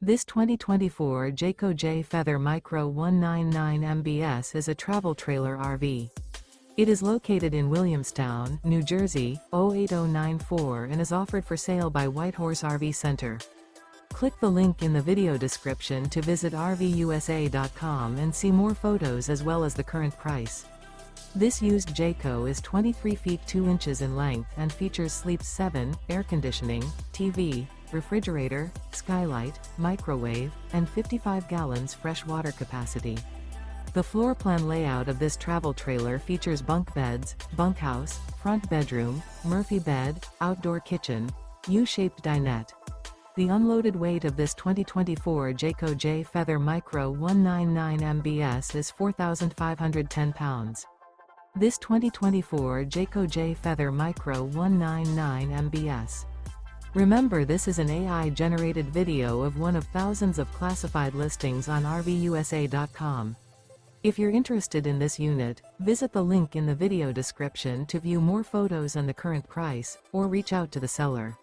This 2024 Jayco Jay Feather Micro 199 MBS is a travel trailer RV. It is located in Williamstown, New Jersey, 08094 and is offered for sale by Whitehorse RV Center. Click the link in the video description to visit RVUSA.com and see more photos as well as the current price. This used Jayco is 23 feet 2 inches in length and features sleep 7, air conditioning, TV, refrigerator, skylight, microwave, and 55 gallons fresh water capacity. The floor plan layout of this travel trailer features bunk beds, bunkhouse, front bedroom, Murphy bed, outdoor kitchen, U-shaped dinette. The unloaded weight of this 2024 Jayco Jay Feather Micro 199 MBS is 4,510 pounds. This 2024 Jayco Jay Feather Micro 199 MBS. Remember, this is an AI-generated video of one of thousands of classified listings on RVUSA.com. If you're interested in this unit, visit the link in the video description to view more photos and the current price, or reach out to the seller.